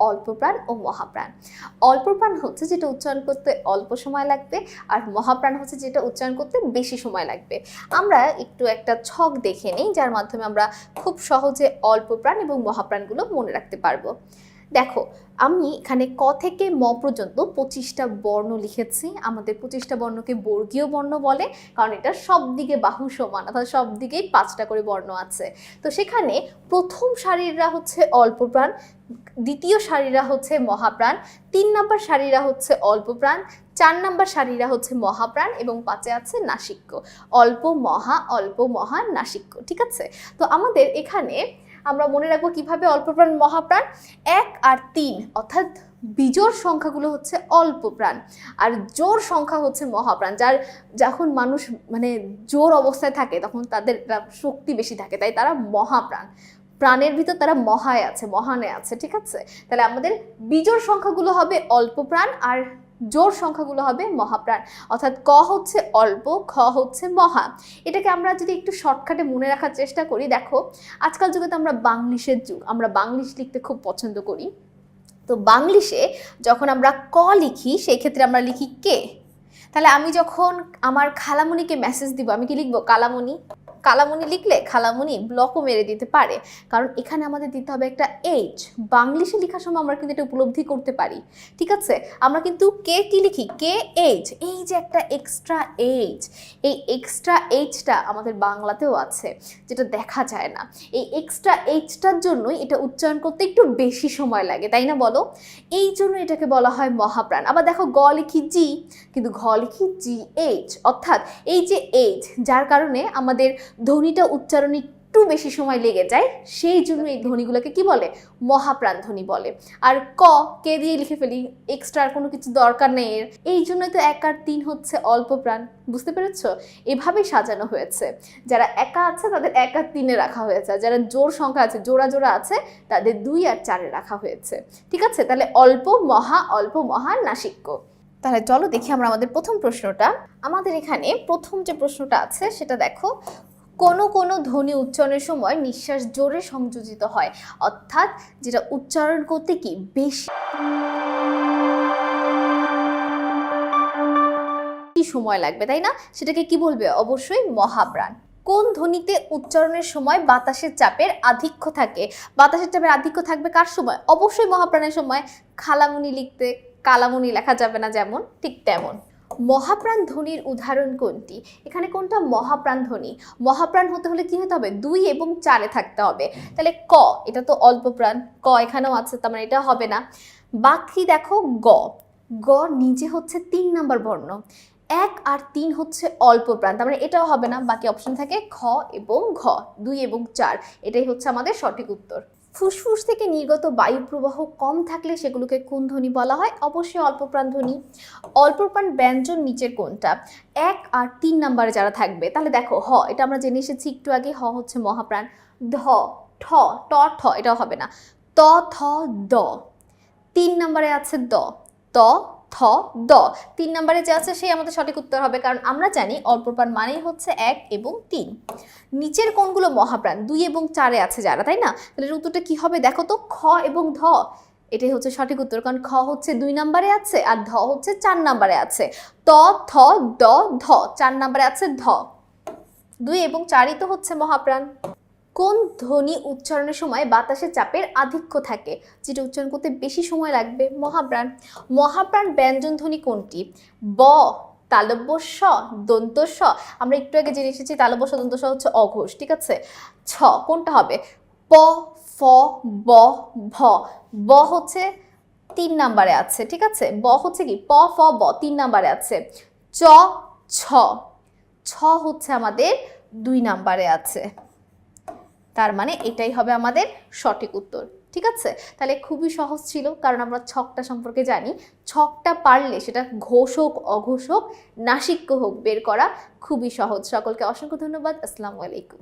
অল্পপ্রাণ ও মহাপ্রাণ। অল্পপ্রাণ হচ্ছে যেটা উচ্চারণ করতে অল্প সময় লাগবে, আর মহাপ্রাণ হচ্ছে যেটা উচ্চারণ করতে বেশি সময় লাগবে। আমরা একটু একটা ছক দেখে নিই, যার মাধ্যমে আমরা খুব সহজে অল্পপ্রাণ এবং মহাপ্রাণগুলো মনে রাখতে পারবো। দেখো, আমি এখানে ক থেকে ম পর্যন্ত 25টা বর্ণ লিখেছি। আমাদের 25টা বর্ণকে বর্গীয় বর্ণ বলে, কারণ এটা সব দিকে বাহু সমান, অর্থাৎ সব দিকেই 5টা করে বর্ণ আছে। তো সেখানে প্রথম সারিরা হচ্ছে অল্পপ্রাণ, দ্বিতীয় সারিরা হচ্ছে মহাপ্রাণ, 3 নম্বর সারিরা হচ্ছে অল্পপ্রাণ, 4 নম্বর সারিরা হচ্ছে মহাপ্রাণ এবং 5-এ আছে নাসিক্য। অল্প মহা নাসিক্য, ঠিক আছে? তো আমাদের এখানে আমরা মনে রাখবো কিভাবে অল্পপ্রাণ মহাপ্রাণ। 1 আর 3 অর্থাৎ বিজোড় সংখ্যাগুলো হচ্ছে অল্পপ্রাণ, আর জোড় সংখ্যা হচ্ছে মহাপ্রাণ। যখন মানুষ মানে জোর অবস্থায় থাকে তখন তাদের শক্তি বেশি থাকে, তাই তারা মহাপ্রাণ। প্রাণের ভিতর তারা মহানে আছে, ঠিক আছে? তাহলে আমাদের বিজোড় সংখ্যাগুলো হবে অল্পপ্রাণ আর জোড় সংখ্যাগুলো হবে মহাপ্রাণ। অর্থাৎ ক হচ্ছে অল্প, খ হচ্ছে মহা। এটাকে আমরা যদি একটু শর্টকাটে মনে রাখার চেষ্টা করি, দেখো আজকাল যুগে তো আমরা বাংলিশের যুগ, আমরা বাংলিশ লিখতে খুব পছন্দ করি। তো বাংলিশে যখন আমরা ক লিখি সেই ক্ষেত্রে আমরা লিখি কে। তাহলে আমি যখন আমার খালামণিকে মেসেজ দিব, আমি কি লিখবো? কালামণি। কালামণি লিখলে খালামণি ব্লকও মেরে দিতে পারে, কারণ এখানে আমাদের দিতে হবে একটা এইচ। বাংলিশে লেখার সময় আমরা কিন্তু এটা উপলব্ধি করতে পারি, ঠিক আছে? আমরা কিন্তু কে কি লিখি? K H. এই যে একটা এক্সট্রা এইচ, এই এক্সট্রা এইচটা আমাদের বাংলাতেও আছে, যেটা দেখা যায় না। এই এক্সট্রা এইচটার জন্যই এটা উচ্চারণ করতে একটু বেশি সময় লাগে, তাই না বলো? এই জন্য এটাকে বলা হয় মহাপ্রাণ। আবার দেখো গ লিখি জি, কিন্তু ঘ লিখি জি এইচ, অর্থাৎ এই যে এইচ, যার কারণে আমাদের ধ্বনিটা উচ্চারণে একটু বেশি সময় লেগে যায়, সেই জন্য এই ধ্বনিগুলোকে কি বলে? মহাপ্রাণ ধ্বনি বলে। আর ক কে দিয়ে লিখে ফেলি, এক্সট্রা কোনো কিছু দরকার নেই এর, এই জন্যই তো 1 আর 3 হচ্ছে অল্পপ্রাণ। বুঝতে পেরেছ? এভাবেই সাজানো হয়েছে। যারা একা আছে তাদের 1 আর 3-এ রাখা হয়েছে, যারা জোড় সংখ্যা আছে, জোড়া আছে, তাদের 2 আর 4-এ রাখা হয়েছে, ঠিক আছে? তাহলে অল্প মহা নাসিক্য। তাহলে চলো দেখি আমরা আমাদের প্রথম প্রশ্নটা। আমাদের এখানে প্রথম যে প্রশ্নটা আছে সেটা দেখো, কোনো ধ্বনি উচ্চারণের সময় নিঃশ্বাস জোরে সংযোজিত হয়, অর্থাৎ যেটা উচ্চারণ করতে কি বেশি সময় লাগবে, তাই না? সেটাকে কি বলবে? অবশ্যই মহাপ্রাণ। কোন ধ্বনিতে উচ্চারণের সময় বাতাসের চাপের আধিক্য থাকে? বাতাসের চাপের আধিক্য থাকবে কার সময়? অবশ্যই মহাপ্রাণের সময়। খালামণি লিখতে কালামণি লেখা যাবে না, যেমন ঠিক তেমন। মহাপ্রাণ ধ্বনির উদাহরণ কোনটি? এখানে কোনটা মহাপ্রাণ ধ্বনি? মহাপ্রাণ হতে হলে কি হতে হবে? 2 এবং 4-এ থাকতে হবে। তাহলে ক, এটা তো অল্পপ্রাণ, ক এখানেও আছে, তার মানে এটা হবে না। বাকি দেখো গ নিজে হচ্ছে 3 নম্বর বর্ণ, 1 আর 3 হচ্ছে অল্পপ্রাণ, তার মানে এটাও হবে না। বাকি অপশন থাকে খ এবং ঘ, 2 এবং 4। এটাই হচ্ছে আমাদের সঠিক উত্তর। ফুসফুস থেকে নির্গত বায়ু প্রবাহ কম থাকলে সেগুলোকে কোন ধ্বনি বলা হয়? অবশ্যই অল্পপ্রাণ ধ্বনি। অল্পপ্রাণ ব্যঞ্জন নিচের কোনটা? 1 আর 3 নম্বরে যারা থাকবে, তাহলে দেখো হ, এটা আমরা জেনে এসেছি একটু আগে, হ হচ্ছে মহাপ্রাণ। ধ, ঠ, ট, ঠ, এটাও হবে না। ত, থ, দ, 3 নম্বরে আছে দ, ত, থ, দ, 3 নম্বরে যে আছে সেই আমাদের সঠিক উত্তর হবে, কারণ আমরা জানি অল্পপ্রাণ মানেই হচ্ছে 1 এবং 3। নিচের কোনগুলো মহাপ্রাণ? 2 এবং 4-এ আছে যারা, তাই না? তাহলে উত্তরটা কি হবে? দেখো তো, খ এবং ধ, এটাই হচ্ছে সঠিক উত্তর, কারণ খ হচ্ছে 2 নম্বরে আছে আর ধ হচ্ছে 4 নম্বরে আছে। ত, থ, দ, ধ, 4 নম্বরে আছে ধ। 2 এবং 4-ই তো হচ্ছে মহাপ্রাণ। কোন ধ্বনি উচ্চারণের সময় বাতাসের চাপের আধিক্য থাকে? যেটা উচ্চারণ করতে বেশি সময় লাগবে? মহাপ্রাণ। মহাপ্রাণ ব্যঞ্জন ধ্বনি কোনটি? ব, তালব্য স, দন্ত স। আমরা একটু আগে জেনে এসেছি তালব্য স দন্ত স হচ্ছে অঘোষ, ঠিক আছে? ছ কোনটা হবে? প, ফ, ব, ভ। ব হচ্ছে 3 নম্বরে আছে, ঠিক আছে? ব হচ্ছে কি? প, ফ, ব 3 নম্বরে আছে। চ, ছ, ছ হচ্ছে আমাদের 2 নম্বরে আছে। তার মানে এটাই হবে আমাদের সঠিক উত্তর, ঠিক আছে? তাহলে খুবই সহজ ছিল, কারণ আমরা ছকটা সম্পর্কে জানি। ছকটা পারলে সেটা ঘোষ হোক, অঘোষ হোক, নাসিক্য হোক, বের করা খুবই সহজ। সকলকে অসংখ্য ধন্যবাদ। আসসালামু আলাইকুম।